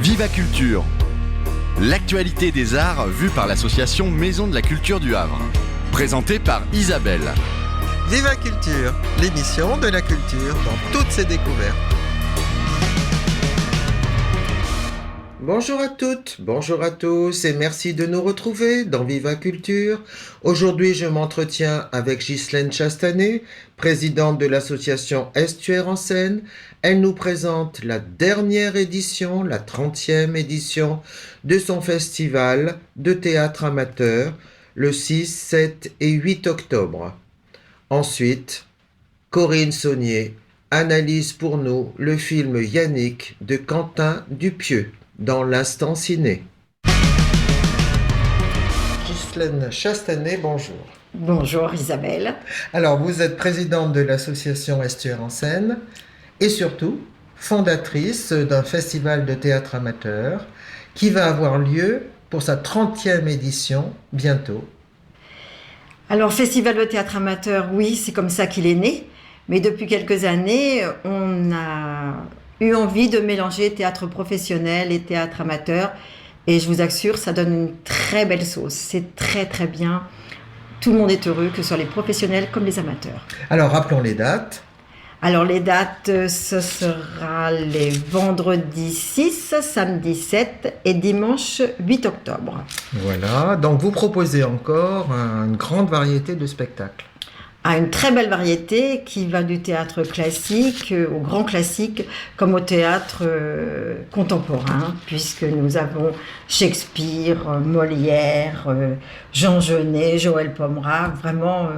Viva Culture, l'actualité des arts vue par l'association Maison de la Culture du Havre. Présentée par Isabelle. Viva Culture, l'émission de la culture dans toutes ses découvertes. Bonjour à toutes, bonjour à tous et merci de nous retrouver dans Viva Culture. Aujourd'hui, je m'entretiens avec Ghislaine Chastanet, présidente de l'association Estuaire en Seine. Elle nous présente la dernière édition, la 30e édition de son festival de théâtre amateur, le 6, 7 et 8 octobre. Ensuite, Corinne Saunier analyse pour nous le film Yannick de Quentin Dupieux dans l'Instant Ciné. Ghislaine Chastanet, bonjour. Bonjour Isabelle. Alors, vous êtes présidente de l'association Estuaire en Seine et surtout fondatrice d'un festival de théâtre amateur qui va avoir lieu pour sa 30e édition bientôt. Alors, festival de théâtre amateur, oui, c'est comme ça qu'il est né. Mais depuis quelques années, on a eu envie de mélanger théâtre professionnel et théâtre amateur. Et je vous assure, ça donne une très belle sauce. C'est très très bien. Tout le monde est heureux, que ce soit les professionnels comme les amateurs. Alors, rappelons les dates. Alors, les dates, ce sera les vendredis 6, samedi 7 et dimanche 8 octobre. Voilà, donc vous proposez encore une grande variété de spectacles. À une très belle variété qui va du théâtre classique au grand classique comme au théâtre contemporain, puisque nous avons Shakespeare, Molière, Jean Genet, Joël Pomera, vraiment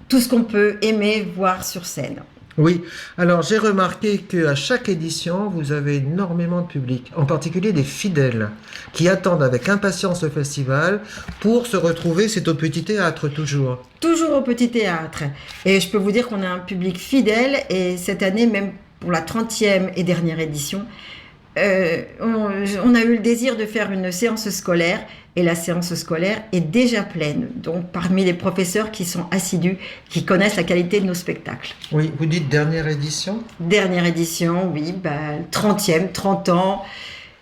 tout ce qu'on peut aimer voir sur scène. Oui, alors j'ai remarqué qu'à chaque édition, vous avez énormément de public, en particulier des fidèles qui attendent avec impatience le festival pour se retrouver. C'est au Petit Théâtre toujours. Toujours au Petit Théâtre. Et je peux vous dire qu'on a un public fidèle et cette année, même pour la 30e et dernière édition, on a eu le désir de faire une séance scolaire et la séance scolaire est déjà pleine. Donc parmi les professeurs qui sont assidus, qui connaissent la qualité de nos spectacles. Oui, vous dites dernière édition ? Dernière édition, oui, 30e, 30 ans.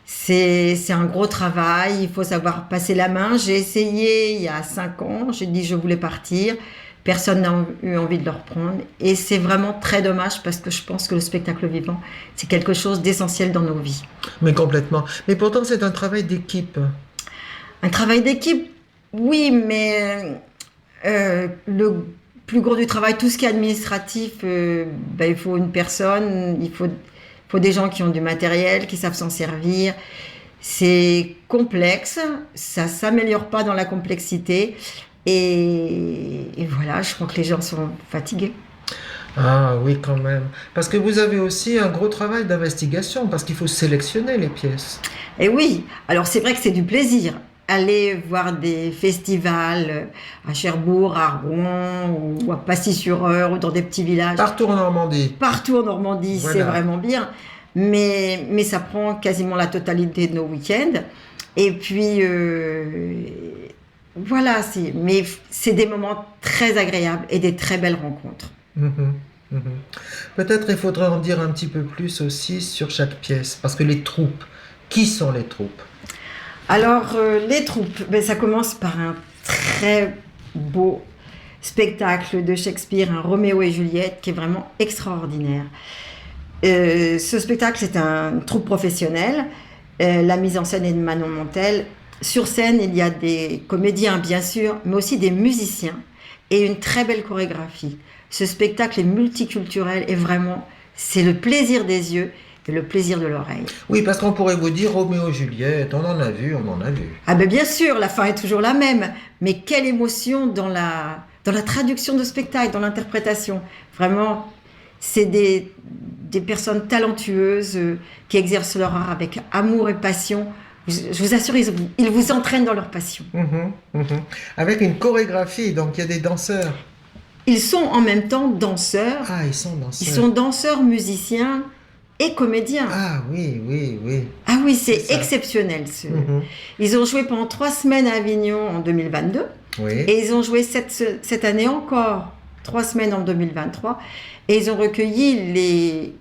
C'est un gros travail, il faut savoir passer la main. J'ai essayé il y a 5 ans, j'ai dit je voulais partir. Personne n'a eu envie de le reprendre. Et c'est vraiment très dommage parce que je pense que le spectacle vivant, c'est quelque chose d'essentiel dans nos vies. Mais complètement. Mais pourtant, c'est un travail d'équipe. Un travail d'équipe, oui, mais le plus gros du travail, tout ce qui est administratif, il faut une personne, il faut des gens qui ont du matériel, qui savent s'en servir. C'est complexe, ça ne s'améliore pas dans la complexité. Et voilà, je crois que les gens sont fatigués. Ah oui, quand même. Parce que vous avez aussi un gros travail d'investigation, parce qu'il faut sélectionner les pièces. Et oui, alors c'est vrai que c'est du plaisir. Aller voir des festivals à Cherbourg, à Rouen, ou à Passy-sur-Eure, ou dans des petits villages. Partout en Normandie. Partout en Normandie, voilà. C'est vraiment bien. Mais ça prend quasiment la totalité de nos week-ends. Et puis... Voilà, mais c'est des moments très agréables et des très belles rencontres. Peut-être il faudrait en dire un petit peu plus aussi sur chaque pièce, parce que les troupes, qui sont les troupes ? Alors, les troupes, ça commence par un très beau spectacle de Shakespeare, un Roméo et Juliette, qui est vraiment extraordinaire. Ce spectacle, c'est une troupe professionnelle. La mise en scène est de Manon Montel. Sur scène, il y a des comédiens, bien sûr, mais aussi des musiciens et une très belle chorégraphie. Ce spectacle est multiculturel et vraiment, c'est le plaisir des yeux et le plaisir de l'oreille. Oui, parce qu'on pourrait vous dire Roméo et Juliette, on en a vu. Ah ben bien sûr, la fin est toujours la même, mais quelle émotion dans la traduction de spectacle, dans l'interprétation. Vraiment, c'est des personnes talentueuses qui exercent leur art avec amour et passion. Je vous assure, ils vous entraînent dans leur passion. Avec une chorégraphie, donc il y a des danseurs. Ils sont en même temps danseurs. Ah, ils sont danseurs. Ils sont danseurs, musiciens et comédiens. Ah oui. Ah oui, c'est exceptionnel. Ils ont joué pendant 3 semaines à Avignon en 2022. Oui. Et ils ont joué cette année encore 3 semaines en 2023. Et ils ont recueilli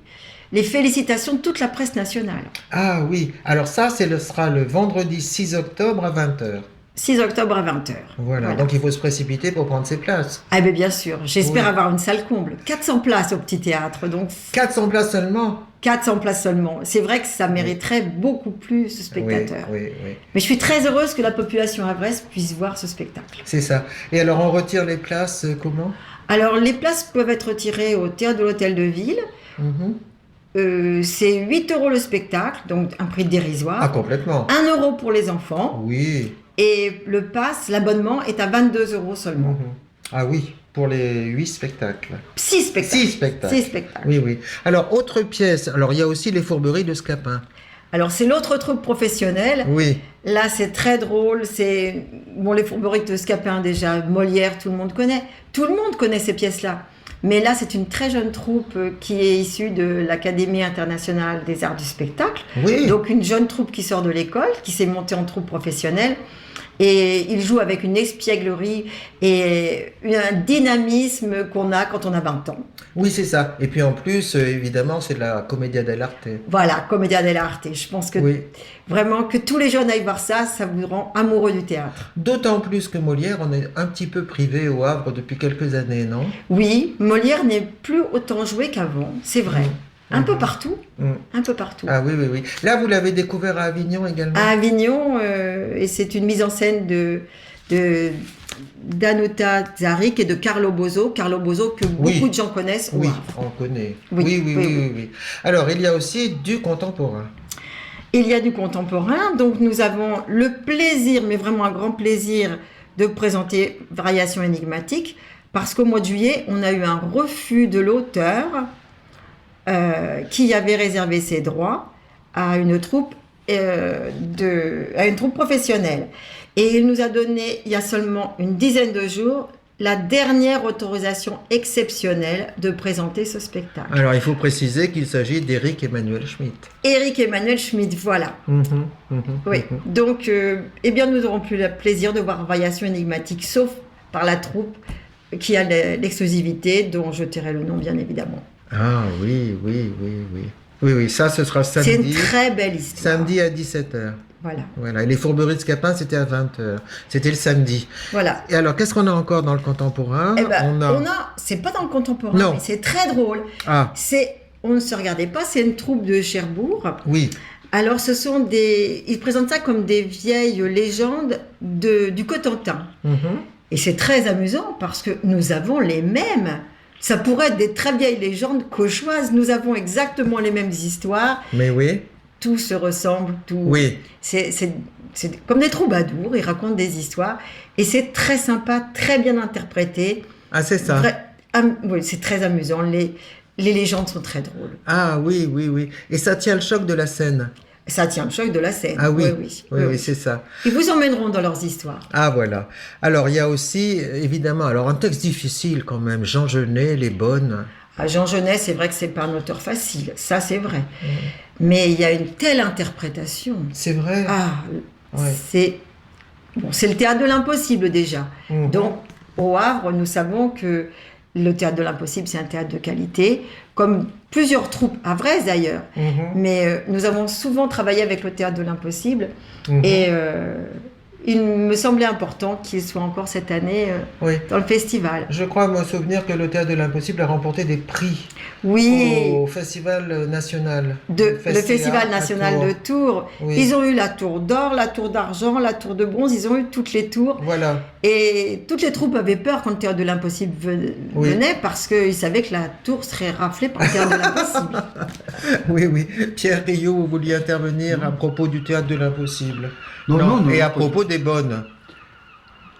les félicitations de toute la presse nationale. Ah oui, alors ça, sera le vendredi 6 octobre à 20h. 6 octobre à 20h. Voilà, donc il faut se précipiter pour prendre ses places. Ah ben bien sûr, j'espère Oui. avoir une salle comble. 400 places au petit théâtre, donc 400 places seulement. 400 places seulement. C'est vrai que ça mériterait beaucoup plus de spectateurs. Oui, oui, oui. Mais je suis très heureuse que la population havraise puisse voir ce spectacle. C'est ça. Et alors, on retire les places comment? Alors, les places peuvent être retirées au théâtre de l'Hôtel de Ville. Mhm. C'est 8 € le spectacle, donc un prix Ah, dérisoire. complètement. 1 euro pour les enfants. Oui. Et le pass, l'abonnement est à 22 € seulement. Mhm. Ah oui, pour les 8 spectacles. 6 spectacles. 6 spectacles. 6 spectacles. Oui, oui. Alors, autre pièce. Alors, il y a aussi les Fourberies de Scapin. Alors, c'est l'autre troupe professionnelle. Oui. Là, c'est très drôle. C'est bon, les Fourberies de Scapin, déjà, Molière, tout le monde connaît. Tout le monde connaît ces pièces-là. Mais là, c'est une très jeune troupe qui est issue de l'Académie internationale des arts du spectacle. Oui. Donc, une jeune troupe qui sort de l'école, qui s'est montée en troupe professionnelle. Et il joue avec une espièglerie et un dynamisme qu'on a quand on a 20 ans. Oui, c'est ça. Et puis en plus, évidemment, c'est de la Commedia dell'arte. Voilà, Commedia dell'arte. Je pense que Oui. vraiment que tous les jeunes aillent voir ça, ça vous rend amoureux du théâtre. D'autant plus que Molière, on est un petit peu privé au Havre depuis quelques années, non? Oui, Molière n'est plus autant joué qu'avant, c'est vrai. Un peu partout, un peu partout. Ah oui, oui, oui. Là, vous l'avez découvert à Avignon également? À Avignon, et c'est une mise en scène d'Anuta Zarik et de Carlo Bozo. Carlo Bozo que beaucoup de gens connaissent au Oui, Havre. on connaît. Oui, Oui, oui, oui, oui, oui. oui, oui. Alors, il y a aussi du contemporain. Il y a du contemporain, donc nous avons le plaisir, mais vraiment un grand plaisir, de présenter Variations énigmatiques, parce qu'au mois de juillet, on a eu un refus de l'auteur qui avait réservé ses droits à une troupe, à une troupe professionnelle. Et il nous a donné, il y a seulement une dizaine de jours, la dernière autorisation exceptionnelle de présenter ce spectacle. Alors, il faut préciser qu'il s'agit d'Éric Emmanuel Schmitt. Éric Emmanuel Schmitt, voilà. Oui, donc, eh bien, nous n'aurons plus le plaisir de voir Variations énigmatiques, sauf par la troupe qui a l'exclusivité, dont je tairai le nom, bien évidemment. Ah oui, oui, oui, oui. Oui, oui, ça, ce sera samedi. C'est une très belle histoire. Samedi à 17h. Voilà. Voilà. Et les Fourberies de Scapin, c'était à 20h. C'était le samedi. Voilà. Et alors, qu'est-ce qu'on a encore dans le contemporain? Eh ben, c'est pas dans le contemporain, Non. mais c'est très drôle. Ah, On ne se regardait pas, c'est une troupe de Cherbourg. oui. Alors, ils présentent ça comme des vieilles légendes du Cotentin. Mhm. Et c'est très amusant parce que nous avons les mêmes. Ça pourrait être des très vieilles légendes cauchoises. Nous avons exactement les mêmes histoires. Mais oui. Tout se ressemble. Tout. Oui. C'est comme des troubadours. Ils racontent des histoires. Et c'est très sympa, très bien interprété. Ah, c'est ça. Oui, c'est très amusant. Les légendes sont très drôles. Ah oui, oui, oui. Et ça tient le choc de la scène. Ça tient le choc de la scène. Ah oui, Oui, oui, c'est ça. Ils vous emmèneront dans leurs histoires. Ah voilà. Alors, il y a aussi, évidemment, alors un texte difficile quand même, Jean Genet, Les Bonnes. À Jean Genet, c'est vrai que c'est pas un auteur facile. Ça, c'est vrai. Mais il y a une telle interprétation. C'est vrai. Ah, Ouais. c'est le théâtre de l'impossible déjà. Mhm. Donc, au Havre, nous savons que le théâtre de l'impossible, c'est un théâtre de qualité, comme plusieurs troupes havraises d'ailleurs. Mhm. Mais nous avons souvent travaillé avec le théâtre de l'impossible. Mhm. Et il me semblait important qu'il soit encore cette année Oui. dans le festival. Je crois me souvenir que le Théâtre de l'Impossible a remporté des prix Oui, au Festival National. le Festival à National Tours. de Tours. Oui. Ils ont eu la tour d'or, la tour d'argent, la tour de bronze, ils ont eu toutes les tours. Voilà. Et toutes les troupes avaient peur quand le théâtre de l'impossible Oui. venait parce qu'ils savaient que la tour serait raflée par le théâtre de l'impossible. Oui, oui. Pierre Rio, vous vouliez intervenir à propos du Théâtre de l'Impossible. Non, Et à pas propos des bonnes.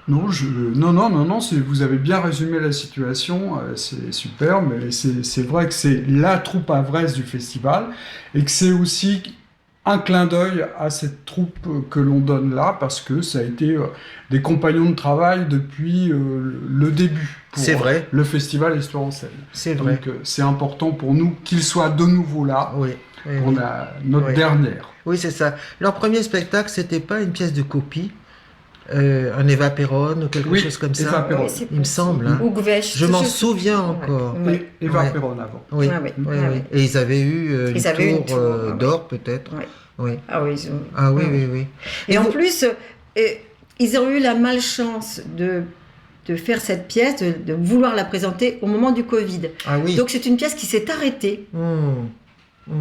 Non, vous avez bien résumé la situation, c'est super, mais c'est vrai que c'est la troupe havraise du festival et que c'est aussi un clin d'œil à cette troupe que l'on donne là, parce que ça a été des compagnons de travail depuis le début pour C'est vrai. le festival Histoire en scène. C'est vrai. Donc c'est important pour nous qu'ils soient de nouveau là Oui. Oui, pour notre Oui. dernière. Oui, c'est ça. Leur premier spectacle, c'était pas une pièce de copie. un Eva Perón ou quelque Oui, chose comme Eva ça. Perón. Oui, c'est Il me possible. semble. Hein. Ou Gvesh. Je m'en sais souviens plus. encore. Ouais, ouais. Et Eva Ouais. Perón avant. Oui, Ah oui, oui, ah oui. oui. Et ils avaient eu Ils avaient eu une tour, tour, ouais. d'or peut-être. Ouais. Oui. Ah oui, ils ont- Ah oui, ouais, oui, ouais. oui. Et en vous- plus, ils ont eu la malchance de faire cette pièce, de vouloir la présenter au moment du Covid. Ah oui. Donc c'est une pièce qui s'est arrêtée.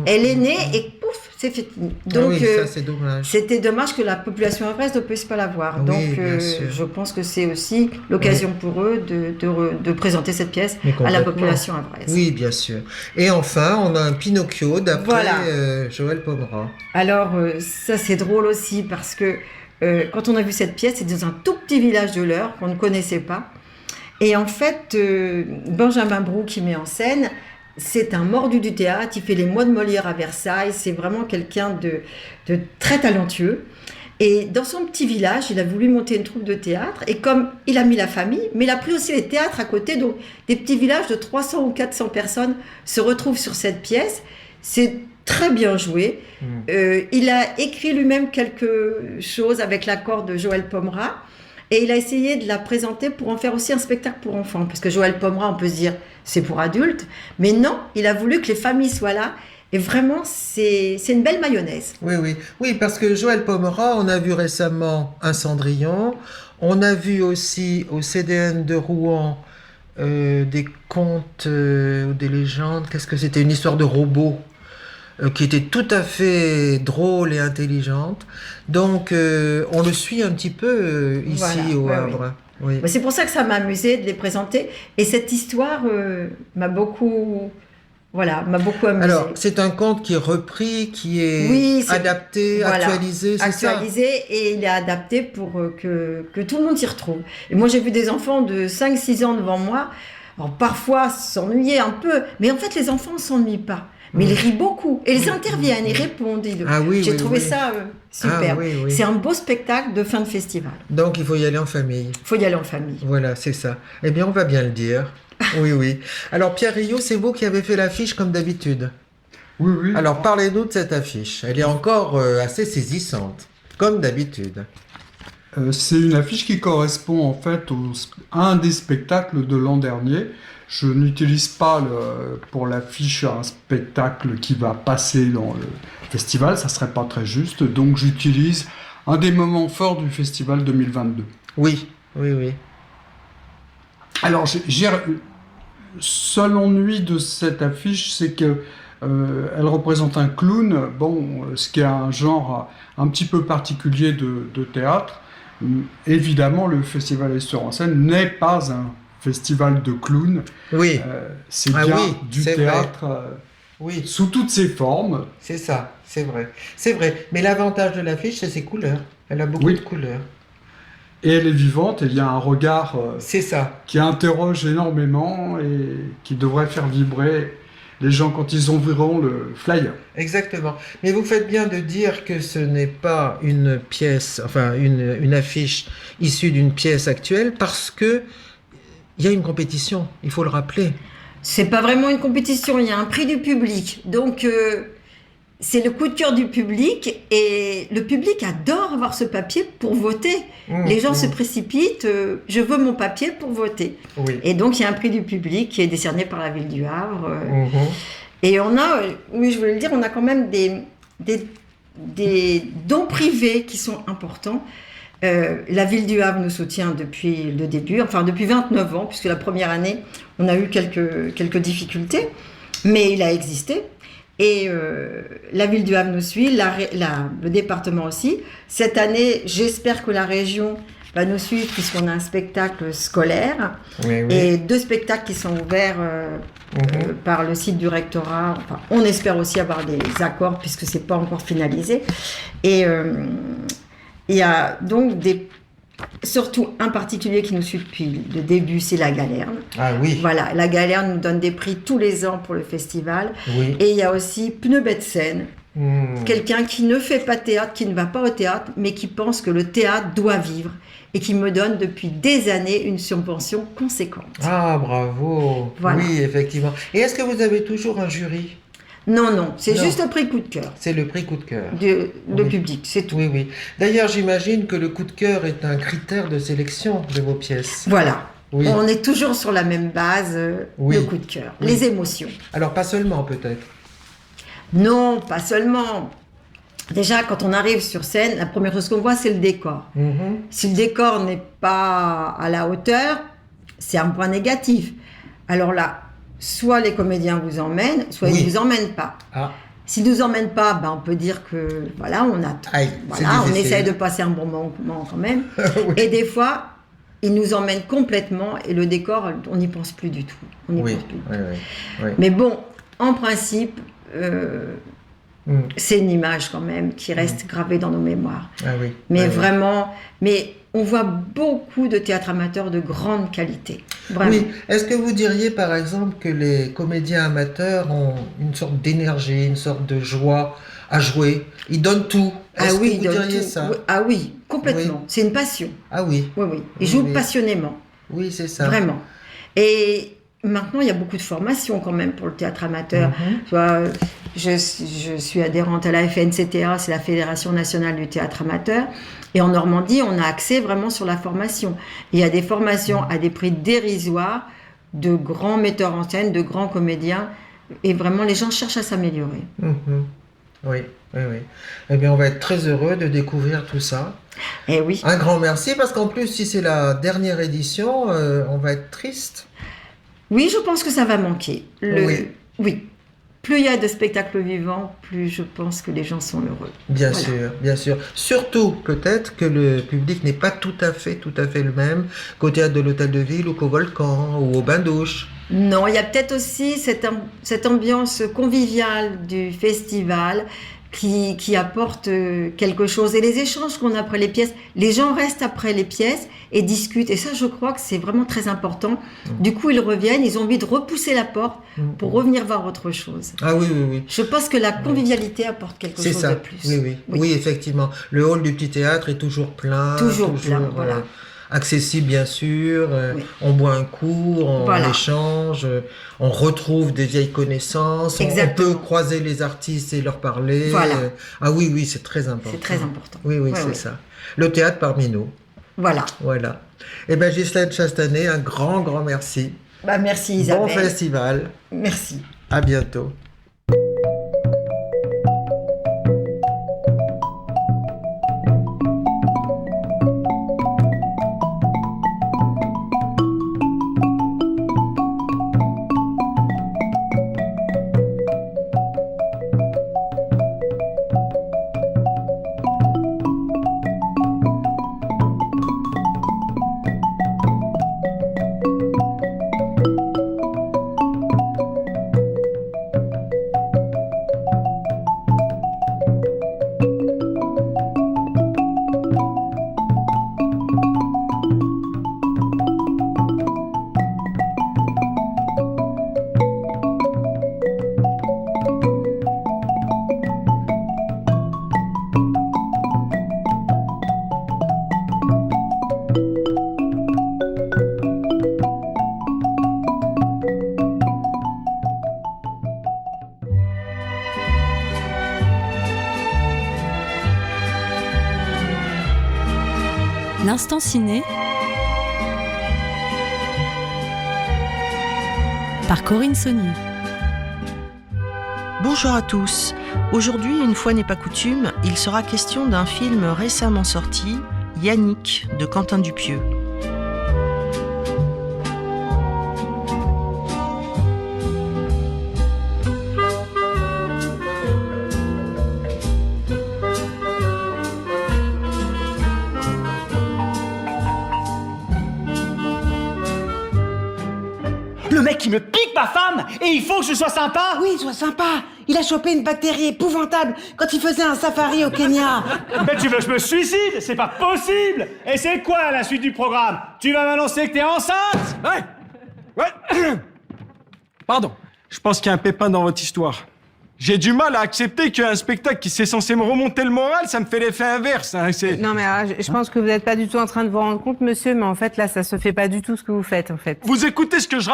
Elle est née et pouf, c'est fini. Donc ah oui, ça c'est dommage. c'était dommage que la population havraise ne puisse pas la voir. Oui, Donc bien sûr. je pense que c'est aussi l'occasion pour eux de présenter cette pièce Mais à la complètement. population havraise. Oui, bien sûr. Et enfin, on a un Pinocchio d'après Voilà. Joël Pomera. Alors ça c'est drôle aussi parce que quand on a vu cette pièce, c'est dans un tout petit village de l'Eure qu'on ne connaissait pas. Et en fait, Benjamin Brou qui met en scène, c'est un mordu du théâtre, il fait les mois de Molière à Versailles, c'est vraiment quelqu'un de très talentueux. Et dans son petit village, il a voulu monter une troupe de théâtre, et comme il a mis la famille, mais il a pris aussi les théâtres à côté, donc des petits villages de 300 ou 400 personnes se retrouvent sur cette pièce. C'est très bien joué. Il a écrit lui-même quelque chose avec l'accord de Joël Pomera, et il a essayé de la présenter pour en faire aussi un spectacle pour enfants, parce que Joël Pomera, on peut se dire, c'est pour adultes, mais non, il a voulu que les familles soient là, et vraiment, c'est une belle mayonnaise. Oui, oui. Oui, parce que Joël Pomera, on a vu récemment un Cendrillon, on a vu aussi au CDN de Rouen des contes ou des légendes. Qu'est-ce que c'était? Une histoire de robot qui était tout à fait drôle et intelligente. Donc, on le suit un petit peu ici Voilà, au ouais, Havre. Oui. C'est pour ça que ça m'a amusé de les présenter, et cette histoire m'a beaucoup amusé. Alors, c'est un conte qui est repris, qui est Oui, c'est- adapté, voilà, actualisé, c'est ça? actualisé, et il est adapté pour que tout le monde s'y retrouve. Et moi, j'ai vu des enfants de 5-6 ans devant moi, alors parfois s'ennuyer un peu, mais en fait, les enfants ne s'ennuient pas. Mais ils rient beaucoup, et ils interviennent, ils répondent. Ah oui, J'ai oui, trouvé oui. ça super. Ah oui, oui. C'est un beau spectacle de fin de festival. Donc, il faut y aller en famille. Il faut y aller en famille. Voilà, c'est ça. Eh bien, on va bien le dire. Oui, oui. Alors, Pierre Rio, c'est vous qui avez fait l'affiche comme d'habitude. Oui, oui. Alors, parlez-nous de cette affiche. Elle est encore assez saisissante, comme d'habitude. C'est une affiche qui correspond en fait à un des spectacles de l'an dernier. Je n'utilise pas pour l'affiche un spectacle qui va passer dans le festival, ça serait pas très juste. Donc j'utilise un des moments forts du festival 2022. Oui, oui, oui. Alors, seul ennui de cette affiche, c'est que elle représente un clown, ce qui est un genre un petit peu particulier de théâtre. Évidemment, le Festival Estur en scène n'est pas un festival de clowns. Oui, C'est Ah bien oui, du c'est théâtre oui, sous toutes ses formes. c'est ça, c'est vrai. C'est vrai. Mais l'avantage de l'affiche, c'est ses couleurs. Elle a beaucoup Oui. de couleurs. Et elle est vivante, et il y a un regard C'est ça. qui interroge énormément et qui devrait faire vibrer les gens quand ils verront le flyer. Exactement. Mais vous faites bien de dire que ce n'est pas une pièce, enfin une affiche issue d'une pièce actuelle, parce que il y a une compétition, il faut le rappeler. C'est pas vraiment une compétition, il y a un prix du public. Donc, c'est le coup de cœur du public, et le public adore avoir ce papier pour voter. Les gens se précipitent, je veux mon papier pour voter. Oui. Et donc, il y a un prix du public qui est décerné par la ville du Havre. Mhm. Et on a, oui, je voulais le dire, on a quand même des dons privés qui sont importants. La ville du Havre nous soutient depuis le début, enfin depuis 29 ans, puisque la première année, on a eu quelques difficultés, mais il a existé. Et la ville du Havre nous suit, le département aussi. Cette année, j'espère que la région va nous suivre, puisqu'on a un spectacle scolaire Oui, oui. et 2 spectacles qui sont ouverts par le site du rectorat. Enfin, on espère aussi avoir des accords, puisque c'est pas encore finalisé. Et il y a donc surtout un particulier qui nous suit depuis le début, c'est la Galerne. Ah oui. Voilà, la Galerne nous donne des prix tous les ans pour le festival. Oui. Et il y a aussi Pneu Bête Scène, Hmm. quelqu'un qui ne fait pas de théâtre, qui ne va pas au théâtre, mais qui pense que le théâtre doit vivre, et qui me donne depuis des années une subvention conséquente. Ah, bravo. Voilà. Oui, effectivement. Et est-ce que vous avez toujours un jury? Non, c'est Non. juste le prix coup de cœur C'est le prix coup de cœur. de Oui. public, c'est tout. Oui, oui. D'ailleurs, j'imagine que le coup de cœur est un critère de sélection de vos pièces. Voilà. Oui. On est toujours sur la même base, Oui. le coup de cœur, Oui. les émotions. Alors, pas seulement, peut-être. Non, pas seulement. Déjà, quand on arrive sur scène, la première chose qu'on voit, c'est le décor. Mhm. Si le décor n'est pas à la hauteur, c'est un point négatif. Alors là, soit les comédiens vous emmènent, soit Oui. ils ne vous emmènent pas. Ah, S'ils ne nous emmènent pas, on peut dire que voilà, on attend. aïe, Voilà, c'est on difficile. essaye de passer un bon moment quand même. Oui. Et des fois, ils nous emmènent complètement et le décor, on n'y pense plus du tout. On n'y Oui, pense plus. oui, oui. Mais bon, en principe, Mm. c'est une image quand même qui reste gravée dans nos mémoires. Ah oui. Mais Ah oui. vraiment, mais on voit beaucoup de théâtres amateurs de grande qualité. Vraiment. Oui. Est-ce que vous diriez, par exemple, que les comédiens amateurs ont une sorte d'énergie, une sorte de joie à jouer? Ils donnent tout. Ah Est-ce oui, que vous ils donnent diriez tout. ça? Oui, ah oui, complètement. Oui. C'est une passion. Ah oui. Oui, oui. Ils Oui, jouent oui. passionnément. Oui, c'est ça. Vraiment. Et maintenant, il y a beaucoup de formations quand même pour le théâtre amateur. Mhm. Tu vois, je suis adhérente à la FNCTA, c'est la Fédération nationale du théâtre amateur. Et en Normandie, on a accès vraiment sur la formation. Il y a des formations à des prix dérisoires de grands metteurs en scène, de grands comédiens. Et vraiment, les gens cherchent à s'améliorer. Mhm. Oui, oui, oui. Eh bien, on va être très heureux de découvrir tout ça. Et oui. Un grand merci, parce qu'en plus, si c'est la dernière édition, on va être triste. Oui, je pense que ça va manquer. Oui. Oui. Plus il y a de spectacles vivants, plus je pense que les gens sont heureux. Bien Voilà. sûr, bien sûr. Surtout, peut-être que le public n'est pas tout à fait le même qu'au théâtre de l'Hôtel de Ville ou qu'au Volcan ou au Bain-Douche. Non, il y a peut-être aussi cette ambiance conviviale du festival qui apporte quelque chose. Et les échanges qu'on a après les pièces, les gens restent après les pièces et discutent. Et ça, je crois que c'est vraiment très important. Du coup, ils reviennent, ils ont envie de repousser la porte pour revenir voir autre chose. Ah oui, oui, oui. Je pense que la convivialité apporte quelque C'est chose ça. de plus. Oui, oui, oui, effectivement. Le hall du petit théâtre est toujours plein. Toujours plein, voilà. Accessible, bien sûr. Oui. On boit un coup, on Voilà. échange, on retrouve des vieilles connaissances. On Exactement. peut croiser les artistes et leur parler. Voilà. Ah oui, oui, c'est très important. C'est très important. Oui, oui, Ouais, c'est ouais. ça. Le théâtre parmi nous. Voilà. Voilà. Eh bien, Ghislaine Chastanet, un grand, grand merci. Bah, merci Isabelle. Bon festival. Merci. À bientôt. L'instant ciné par Corinne Saunier. Bonjour à tous. Aujourd'hui, une fois n'est pas coutume, il sera question d'un film récemment sorti, Yannick, de Quentin Dupieux. Le mec, il me pique ma femme et il faut que je sois sympa. Oui, sois sympa. Il a chopé une bactérie épouvantable quand il faisait un safari au Kenya. Mais tu veux que je me suicide? C'est pas possible. Et c'est quoi la suite du programme? Tu vas m'annoncer que t'es enceinte? Ouais. Pardon, je pense qu'il y a un pépin dans votre histoire. J'ai du mal à accepter qu'un spectacle qui s'est censé me remonter le moral, ça me fait l'effet inverse. Hein, Non mais je pense que vous n'êtes pas du tout en train de vous rendre compte, monsieur, mais en fait là, ça se fait pas du tout ce que vous faites en fait. Vous écoutez ce que je raconte?